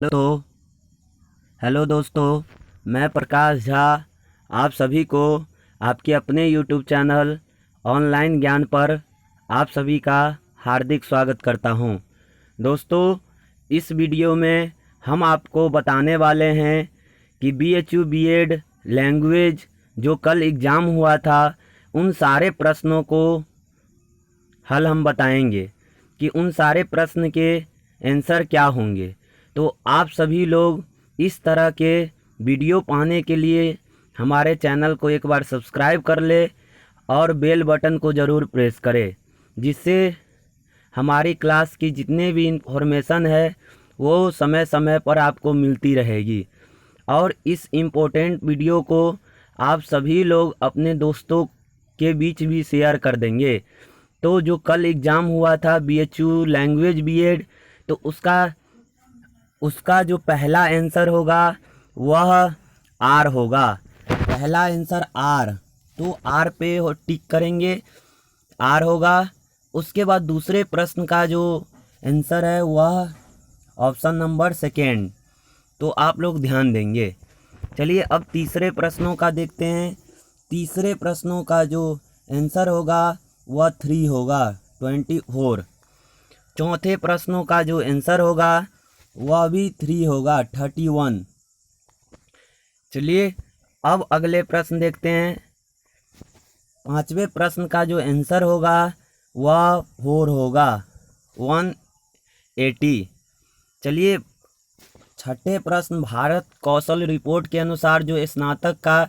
तो हेलो दोस्तों, मैं प्रकाश झा आप सभी को आपके अपने यूट्यूब चैनल ऑनलाइन ज्ञान पर आप सभी का हार्दिक स्वागत करता हूं। दोस्तों, इस वीडियो में हम आपको बताने वाले हैं कि बीएचयू बीएड लैंग्वेज जो कल एग्ज़ाम हुआ था, उन सारे प्रश्नों को हल हम बताएंगे कि उन सारे प्रश्न के आंसर क्या होंगे। तो आप सभी लोग इस तरह के वीडियो पाने के लिए हमारे चैनल को एक बार सब्सक्राइब कर ले और बेल बटन को ज़रूर प्रेस करें, जिससे हमारी क्लास की जितने भी इंफॉर्मेशन है वो समय समय पर आपको मिलती रहेगी। और इस इम्पोर्टेंट वीडियो को आप सभी लोग अपने दोस्तों के बीच भी शेयर कर देंगे। तो जो कल एग्ज़ाम हुआ था बीएचयू लैंग्वेज बीएड, तो उसका जो पहला आंसर होगा वह आर होगा। पहला आंसर आर, तो आर पे टिक करेंगे, आर होगा। उसके बाद दूसरे प्रश्न का जो आंसर है वह ऑप्शन नंबर सेकेंड, तो आप लोग ध्यान देंगे। चलिए अब तीसरे प्रश्नों का देखते हैं। तीसरे प्रश्नों का जो आंसर होगा वह 3 होगा, 24। चौथे प्रश्नों का जो आंसर होगा वह भी 3 होगा, 31। चलिए अब अगले प्रश्न देखते हैं। पांचवें प्रश्न का जो आंसर होगा वह 4 होगा, 180। चलिए छठे प्रश्न, भारत कौशल रिपोर्ट के अनुसार जो स्नातक का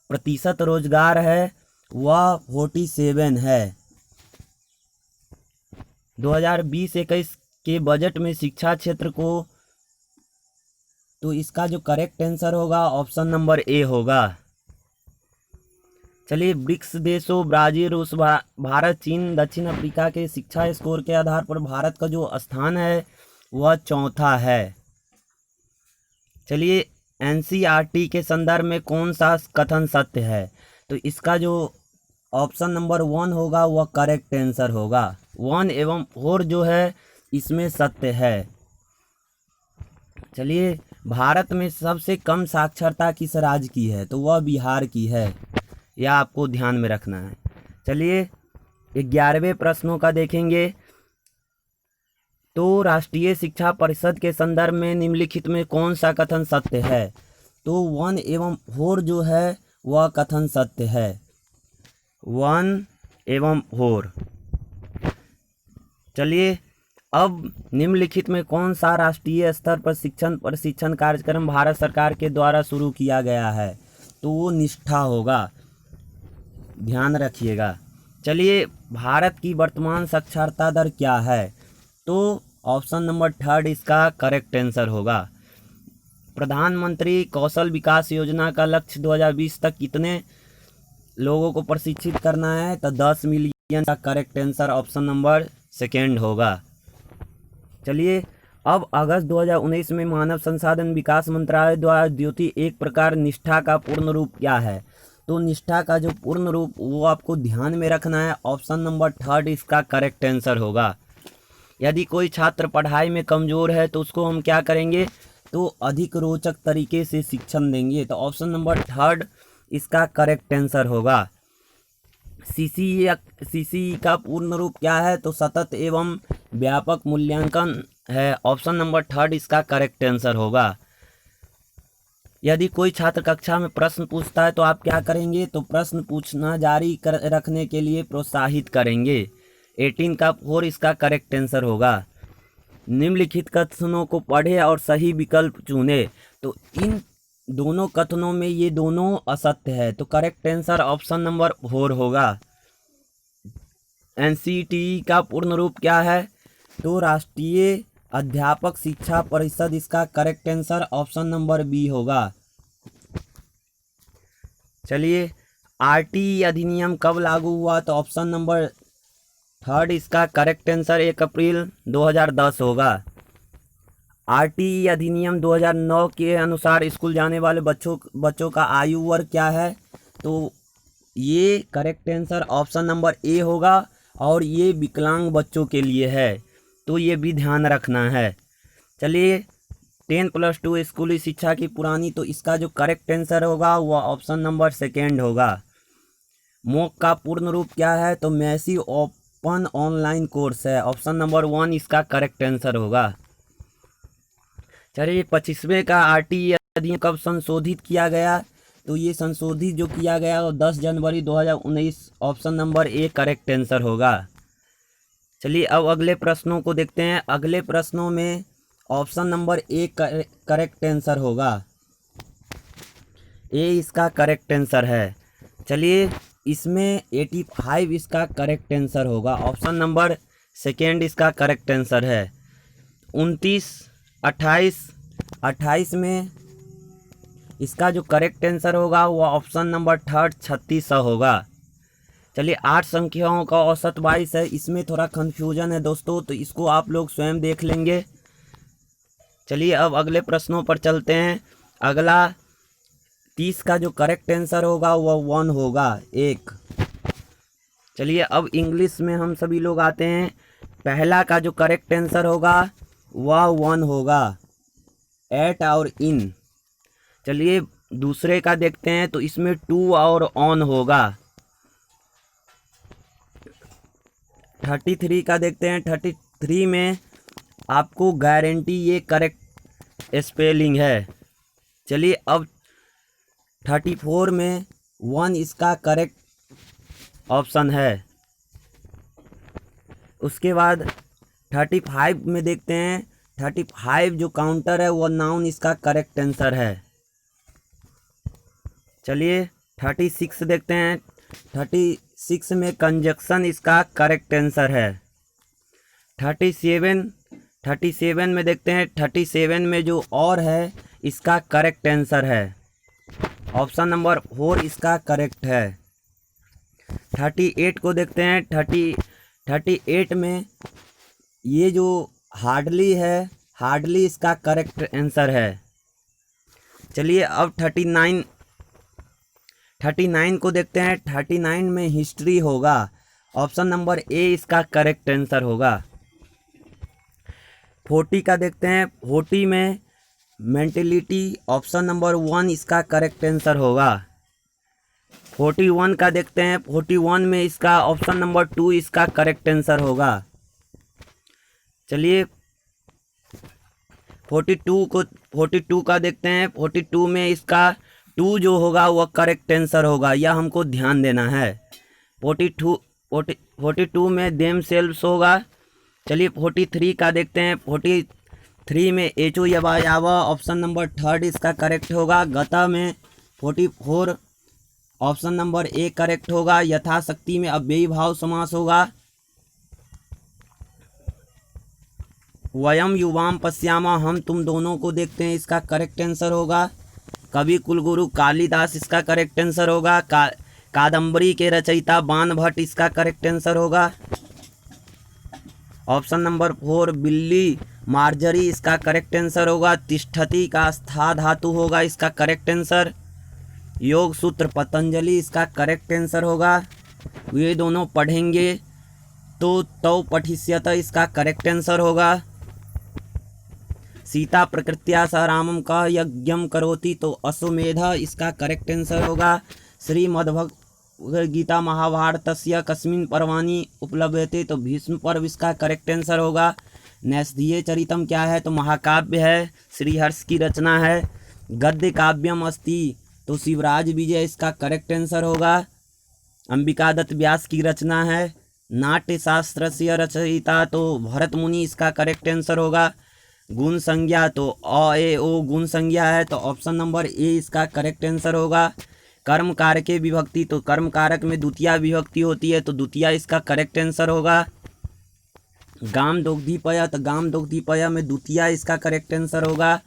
प्रतिशत रोजगार है वह 47 है। 2020-21 के बजट में शिक्षा क्षेत्र को, तो इसका जो करेक्ट आंसर होगा ऑप्शन नंबर ए होगा। चलिए ब्रिक्स देशों ब्राज़ील, रूस, भारत, चीन, दक्षिण अफ्रीका के शिक्षा स्कोर के आधार पर भारत का जो स्थान है वह चौथा है। चलिए एनसीईआरटी के संदर्भ में कौन सा कथन सत्य है, तो इसका जो ऑप्शन नंबर 1 होगा वह करेक्ट आंसर होगा। 1 एवं 4 जो है इसमें सत्य है। चलिए भारत में सबसे कम साक्षरता किस राज्य की है, तो वह बिहार की है, यह आपको ध्यान में रखना है। चलिए 11वें प्रश्नों का देखेंगे। तो राष्ट्रीय शिक्षा परिषद के संदर्भ में निम्नलिखित में कौन सा कथन सत्य है, तो 1 एवं 4 जो है वह कथन सत्य है, 1 एवं 4। चलिए अब निम्नलिखित में कौन सा राष्ट्रीय स्तर पर प्रशिक्षण कार्यक्रम भारत सरकार के द्वारा शुरू किया गया है, तो वो निष्ठा होगा, ध्यान रखिएगा। चलिए भारत की वर्तमान साक्षरता दर क्या है, तो ऑप्शन नंबर 3 इसका करेक्ट आंसर होगा। प्रधानमंत्री कौशल विकास योजना का लक्ष्य 2020 तक कितने लोगों को प्रशिक्षित करना है, तो 10 मिलियन का correct answer option number second होगा। चलिए अब अगस्त 2019 में मानव संसाधन विकास मंत्रालय द्वारा द्योति एक प्रकार निष्ठा का पूर्ण रूप क्या है, तो निष्ठा का जो पूर्ण रूप वो आपको ध्यान में रखना है, ऑप्शन नंबर 3 इसका करेक्ट आंसर होगा। यदि कोई छात्र पढ़ाई में कमज़ोर है तो उसको हम क्या करेंगे, तो अधिक रोचक तरीके से शिक्षण देंगे, तो ऑप्शन नंबर 3 इसका करेक्ट आंसर होगा। सीसीई का पूर्ण रूप क्या है, तो सतत एवं व्यापक मूल्यांकन है, ऑप्शन नंबर 3 इसका करेक्ट आंसर होगा। यदि कोई छात्र कक्षा में प्रश्न पूछता है तो आप क्या करेंगे, तो प्रश्न पूछना जारी रखने के लिए प्रोत्साहित करेंगे, 18 का 4 इसका करेक्ट आंसर होगा। निम्नलिखित कथनों को पढ़े और सही विकल्प चुने, तो इन दोनों कथनों में ये दोनों असत्य है, तो करेक्ट आंसर ऑप्शन नंबर 4 होगा। एनसीईआरटी का पूर्ण रूप क्या है, तो राष्ट्रीय अध्यापक शिक्षा परिषद, इसका correct answer option number B होगा। चलिए आरटीई अधिनियम कब लागू हुआ, तो ऑप्शन नंबर 3 इसका करेक्ट आंसर 1 अप्रैल 2010 होगा। आरटीई अधिनियम 2009 के अनुसार स्कूल जाने वाले बच्चों का आयु वर्ग क्या है, तो ये correct answer option number A होगा, और ये विकलांग बच्चों के लिए है, तो ये भी ध्यान रखना है। चलिए 10+2 स्कूली शिक्षा की पुरानी, तो इसका जो करेक्ट आंसर होगा वह ऑप्शन नंबर सेकेंड होगा। मोक का पूर्ण रूप क्या है, तो मैसिव ओपन ऑनलाइन कोर्स है। ऑप्शन नंबर 1 इसका करेक्ट आंसर होगा। चलिए 25वें का आरटीई अधिनियम कब संशोधित किया गया, तो ये संशोधित जो किया गया वो 10 जनवरी 2019। Option number A correct answer होगा। चलिए अब अगले प्रश्नों को देखते हैं। अगले प्रश्नों में option number A correct answer होगा। ए इसका करेक्ट आंसर है। चलिए इसमें 85 इसका करेक्ट आंसर होगा। ऑप्शन नंबर सेकेंड इसका करेक्ट आंसर है। 29, 28 में इसका जो करेक्ट आंसर होगा वह ऑप्शन नंबर थर्ड 36 होगा। चलिए 8 संख्याओं का औसत 22 है। इसमें थोड़ा कन्फ्यूजन है दोस्तों, तो इसको आप लोग स्वयं देख लेंगे। चलिए अब अगले प्रश्नों पर चलते हैं। अगला 30 का जो करेक्ट आंसर होगा वह 1 होगा, 1। चलिए अब इंग्लिश में हम सभी लोग आते हैं। पहला का जो करेक्ट आंसर होगा वह 1 होगा, एट और इन। चलिए दूसरे का देखते हैं, तो इसमें 2 और ऑन होगा। 33 का देखते हैं। 33 में आपको गारंटी ये करेक्ट स्पेलिंग है। चलिए अब 34 में 1 इसका करेक्ट ऑप्शन है। उसके बाद 35 में देखते हैं। 35 जो काउंटर है वो नाउन इसका करेक्ट आंसर है। चलिए 36 देखते हैं। 36 में कंजक्शन इसका करेक्ट आंसर है। 37 में देखते हैं। 37 में जो और है इसका करेक्ट आंसर है। ऑप्शन नंबर 4 इसका करेक्ट है। 38 को देखते हैं। 38 में ये जो हार्डली है, हार्डली इसका करेक्ट आंसर है। चलिए अब 39 को देखते हैं। 39 में हिस्ट्री होगा। ऑप्शन नंबर ए इसका करेक्ट आंसर होगा। 40 का देखते हैं। 40 में मेंटेलिटी, ऑप्शन नंबर 1 इसका करेक्ट आंसर होगा। 41 का देखते हैं। 41 में इसका ऑप्शन नंबर 2 इसका करेक्ट आंसर होगा। चलिए 42 का देखते हैं। 42 में इसका 2 जो होगा वह करेक्ट आंसर होगा, यह हमको ध्यान देना है। 42 में देम सेल्व्स होगा। चलिए 43 का देखते हैं। 43 में एचो यवायावा, ऑप्शन नंबर 3 इसका करेक्ट होगा। गता में 44 ऑप्शन नंबर ए करेक्ट होगा। यथाशक्ति में अव्ययी भाव समास होगा। वयम युवाम पश्यामा, हम तुम दोनों को देखते हैं, इसका करेक्ट आंसर होगा। कवि कुलगुरु कालिदास इसका करेक्ट आंसर होगा। कादम्बरी के रचयिता बाण भट्ट इसका करेक्ट आंसर होगा। ऑप्शन नंबर 4 बिल्ली मार्जरी इसका करेक्ट आंसर होगा। तिष्ठति का स्था धातु होगा इसका करेक्ट आंसर। योग सूत्र पतंजलि इसका करेक्ट आंसर होगा। ये दोनों पढ़ेंगे तो पठिष्यत इसका करेक्ट आंसर होगा। सीता प्रकृत्या स रामम का यज्ञम करोति, तो अश्वमेध इसका करेक्ट आंसर होगा। श्रीमद्भगवद्गीता महाभारतस्य कस्मिन् पर्वाणि उपलभ्यते, तो भीष्म पर्व इसका करेक्ट आंसर होगा। नैषधीय चरितम क्या है, तो महाकाव्य है, श्रीहर्ष की रचना है। गद्य काव्यम अस्ति, तो शिवराज विजय इसका करेक्ट आंसर होगा। अंबिका दत्त व्यास की रचना है। नाट्य शास्त्र से रचयिता तो भरत मुनि इसका करेक्ट आंसर होगा। गुण संज्ञा तो अ ए ओ गुण संज्ञा है, तो ऑप्शन नंबर ए इसका करेक्ट आंसर होगा। कर्म कारक विभक्ति, तो कर्म कारक में द्वितीया विभक्ति होती है, तो द्वितीया इसका करेक्ट आंसर होगा। गाम दोग्धीपय, तो गाम दोग्धीपय में द्वितीया इसका करेक्ट आंसर होगा।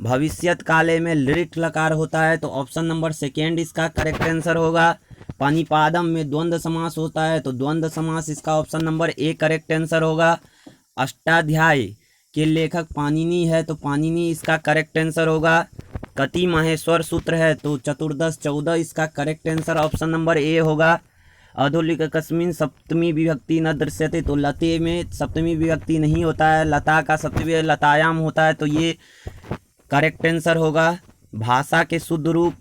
भविष्यत काले में लिट लकार होता है, तो ऑप्शन नंबर सेकेंड इसका करेक्ट आंसर होगा। पानीपादम में द्वंद्व समास होता है, तो द्वंद्व समास इसका option number A correct answer होगा। अष्टाध्याय के लेखक पाणिनि है, तो पाणिनि इसका करेक्ट आंसर होगा। कति माहेश्वर सूत्र है, तो चतुर्दश 14 इसका correct answer option number A होगा। अधोलिखकस्मिन् सप्तमी विभक्ति न दृश्यते, तो लते में सप्तमी विभक्ति नहीं होता है, लता का सप्तमी लतायाम होता है, तो ये करेक्ट आंसर होगा। भाषा के शुद्ध रूप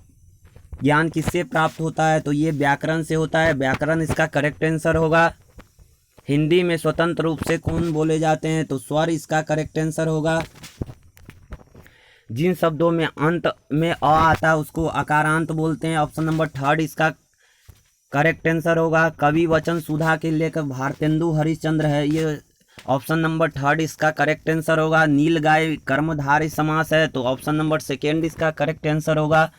ज्ञान किससे प्राप्त होता है, तो ये व्याकरण से होता है, व्याकरण इसका करेक्ट आंसर होगा। हिंदी में स्वतंत्र रूप से कौन बोले जाते हैं, तो स्वर इसका करेक्ट आंसर होगा। जिन शब्दों में अंत में अ आता है उसको अकारांत बोलते हैं, ऑप्शन नंबर थर्ड इसका करेक्ट आंसर होगा। कवि वचन सुधा के लेखक भारतेंदु हरिश्चंद्र है, ये ऑप्शन नंबर थर्ड इसका करेक्ट आंसर होगा। नीलगाय कर्मधारय समास है, तो ऑप्शन नंबर सेकेंड इसका करेक्ट आंसर होगा।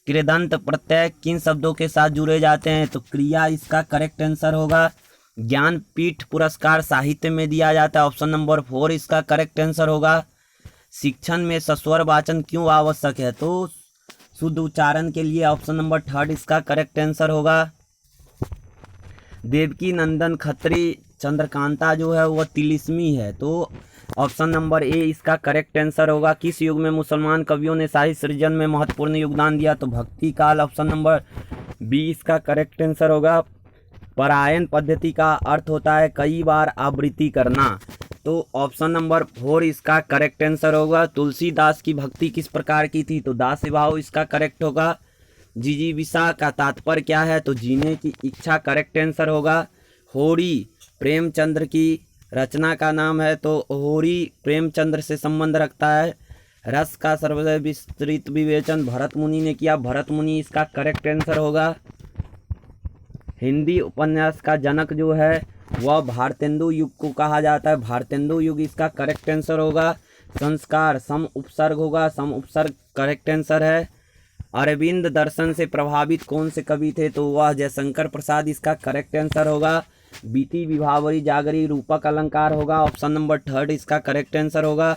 कृदंत प्रत्यय किन शब्दों के साथ जुड़े जाते हैं, तो क्रिया इसका करेक्ट आंसर होगा। ज्ञानपीठ पुरस्कार साहित्य में दिया जाता है, ऑप्शन नंबर 4 इसका करेक्ट आंसर होगा। शिक्षण में सस्वर वाचन क्यों आवश्यक है, तो शुद्ध उच्चारण के लिए, ऑप्शन नंबर 3 इसका करेक्ट आंसर होगा। देवकी नंदन खत्री चंद्रकांता जो है वह तिलिस्मी है, तो ऑप्शन नंबर ए इसका करेक्ट आंसर होगा। किस युग में मुसलमान कवियों ने साहित्य सृजन में महत्वपूर्ण योगदान दिया, तो भक्ति काल, ऑप्शन नंबर बी इसका करेक्ट आंसर होगा। परायण पद्धति का अर्थ होता है कई बार आवृत्ति करना, तो ऑप्शन नंबर 4 इसका करेक्ट आंसर होगा। तुलसीदास की भक्ति किस प्रकार की थी, तो दास्य भाव इसका करेक्ट होगा। जिजीविषा का तात्पर्य क्या है, तो जीने की इच्छा करेक्ट आंसर होगा। होरी प्रेमचंद्र की रचना का नाम है, तो होरी प्रेमचंद्र से संबंध रखता है। रस का सर्वोदय विस्तृत विवेचन भरत मुनि ने किया, भरत मुनि इसका करेक्ट आंसर होगा। हिंदी उपन्यास का जनक जो है वह भारतेंदु युग को कहा जाता है, भारतेंदु युग इसका करेक्ट आंसर होगा। संस्कार सम उपसर्ग होगा, सम उपसर्ग करेक्ट आंसर है। अरविंद दर्शन से प्रभावित कौन से कवि थे, तो वह जयशंकर प्रसाद इसका करेक्ट आंसर होगा। बीती विभावरी जागरी रूपक अलंकार होगा, ऑप्शन नंबर 3 इसका करेक्ट आंसर होगा।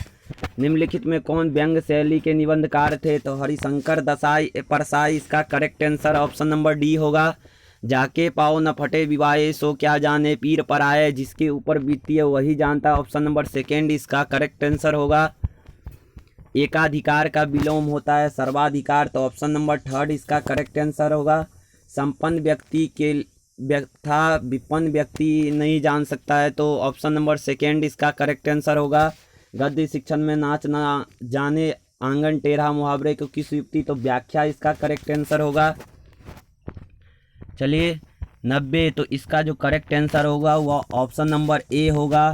निम्नलिखित में कौन व्यंग्य शैली के निबंधकार थे, तो हरिशंकर दसाई परसाई इसका correct answer option number D होगा। जाके पाओ न फटे विवाहे सो क्या जाने पीर पर आए, जिसके ऊपर बीती है वही जानता है, ऑप्शन नंबर सेकेंड इसका करेक्ट आंसर होगा। एकाधिकार का विलोम होता है सर्वाधिकार, तो ऑप्शन नंबर 3 इसका करेक्ट आंसर होगा। संपन्न व्यक्ति के व्यथा विपन्न व्यक्ति नहीं जान सकता है, तो ऑप्शन नंबर सेकेंड इसका करेक्ट आंसर होगा। गद्य शिक्षण में नाच ना जाने आंगन टेढ़ा मुहावरे को किस युक्ति, तो व्याख्या इसका करेक्ट आंसर होगा। चलिए 90, तो इसका जो करेक्ट आंसर होगा वह ऑप्शन नंबर ए होगा।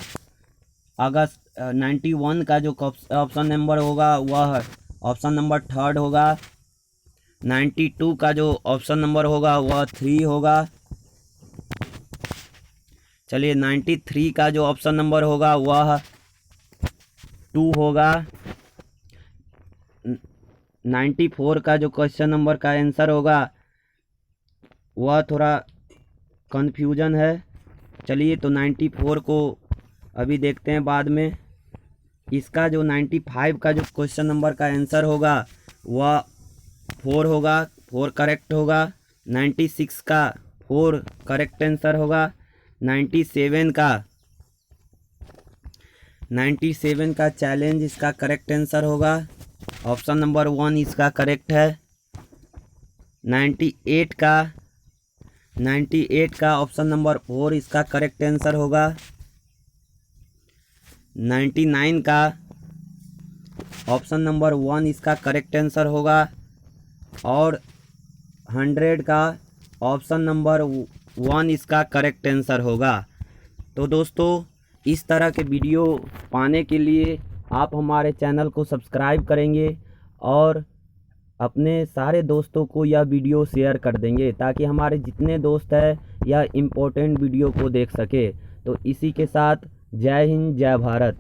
अगस्त 91 का जो ऑप्शन नंबर होगा वह ऑप्शन नंबर 3 होगा। 92 का जो ऑप्शन नंबर होगा वह 3 होगा। चलिए 93 का जो ऑप्शन नंबर होगा वह 2 होगा। 94 का जो क्वेश्चन नंबर का आंसर होगा वह थोड़ा कन्फ्यूजन है। चलिए तो 94 को अभी देखते हैं बाद में। इसका जो 95 का जो क्वेश्चन नंबर का आंसर होगा वह 4 होगा, 4 करेक्ट होगा। 96 का 4 करेक्ट आंसर होगा। 97 का चैलेंज इसका करेक्ट आंसर होगा, ऑप्शन नंबर 1 इसका करेक्ट है। 98 का ऑप्शन नंबर 4 इसका करेक्ट आंसर होगा। 99 का ऑप्शन नंबर 1 इसका करेक्ट आंसर होगा और 100 का ऑप्शन नंबर 1 इसका करेक्ट आंसर होगा। तो दोस्तों इस तरह के वीडियो पाने के लिए आप हमारे चैनल को सब्सक्राइब करेंगे और अपने सारे दोस्तों को यह वीडियो शेयर कर देंगे ताकि हमारे जितने दोस्त हैं यह इम्पोर्टेंट वीडियो को देख सके। तो इसी के साथ जय हिंद, जय भारत।